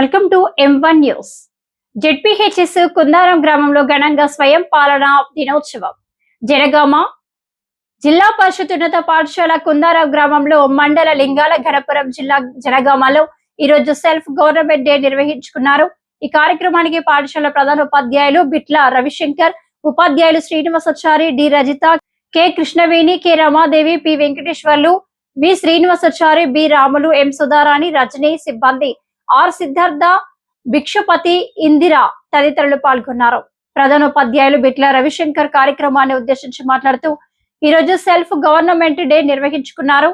Welcome to M1 news. ZPHS Kundaram గ్రామంలో ఘనంగా స్వయం పాలన దినోత్సవం. జనగామ జిల్లా పరిషత్ ఉన్నత పాఠశాల కుందారం గ్రామంలో మండల లింగాల ఘనపురం జిల్లా జనగామలో ఈరోజు సెల్ఫ్ గవర్నమెంట్ డే నిర్వహించుకున్నారు. ఈ కార్యక్రమానికి పాఠశాల ప్రధాన ఉపాధ్యాయులు బిట్ల రవిశంకర్, ఉపాధ్యాయులు Srinivasachari, D Rajitha, K Krishnaveni, K Ramadevi, P Venkateswarlu, V Srinivasachari, B Ramulu, M Sudharani, Rajani, సిబ్బంది ఆర్ సిద్ధార్థ, భిక్షపతి, ఇందిర తదితరులు పాల్గొన్నారు. ప్రధానోపాధ్యాయులు బిట్ల రవిశంకర్ కార్యక్రమాన్ని ఉద్దేశించి మాట్లాడుతూ ఈరోజు సెల్ఫ్ గవర్నమెంట్ డే నిర్వహించుకున్నారు.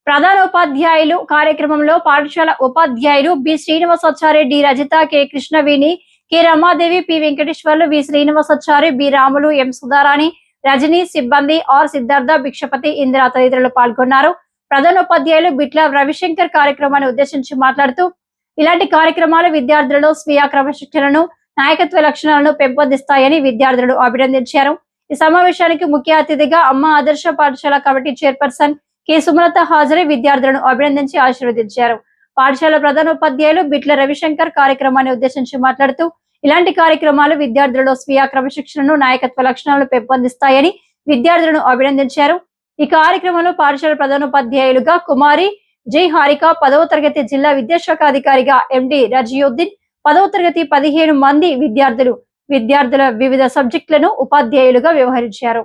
ప్రధానోపాధ్యాయులు కార్యక్రమంలో పాఠశాల ఉపాధ్యాయులు B Srinivasachari, D Rajitha, K Krishnaveni, K Ramadevi, P Venkateswarlu, V Srinivasachari, B Ramulu, M Sudharani, Rajani, సిబ్బంది ఆర్ సిద్ధార్థ, భిక్షపతి, ఇందిర తదితరులు పాల్గొన్నారు. ప్రధానోపాధ్యాయులు బిట్ల రవిశంకర్ కార్యక్రమాన్ని ఉద్దేశించి మాట్లాడుతూ ఇలాంటి కార్యక్రమాలు విద్యార్థులలో స్వీయ క్రమశిక్షణను, నాయకత్వ లక్షణాలను పెంపొందిస్తాయని విద్యార్థులను అభినందించారు. ఈ సమావేశానికి ముఖ్య అతిథిగా అమ్మ ఆదర్శ పాఠశాల కమిటీ చైర్పర్సన్ కె సుమలత హాజరై విద్యార్థులను అభినందించి ఆశీర్వదించారు. పాఠశాల ప్రధానోపాధ్యాయులు బిట్ల రవిశంకర్ కార్యక్రమాన్ని ఉద్దేశించి మాట్లాడుతూ ఇలాంటి కార్యక్రమాలు విద్యార్థులలో స్వీయ క్రమశిక్షణను, నాయకత్వ లక్షణాలను పెంపొందిస్తాయని విద్యార్థులను అభినందించారు. ఈ కార్యక్రమంలో పాఠశాల ప్రధానోపాధ్యాయులుగా కుమారి జై హారిక, 10వ తరగతి జిల్లా విద్యాశాఖ అధికారిగా ఎండి రజియుద్దీన్, 10వ తరగతి 15 మంది విద్యార్థుల వివిధ సబ్జెక్టులను ఉపాధ్యాయులుగా వ్యవహరించారు.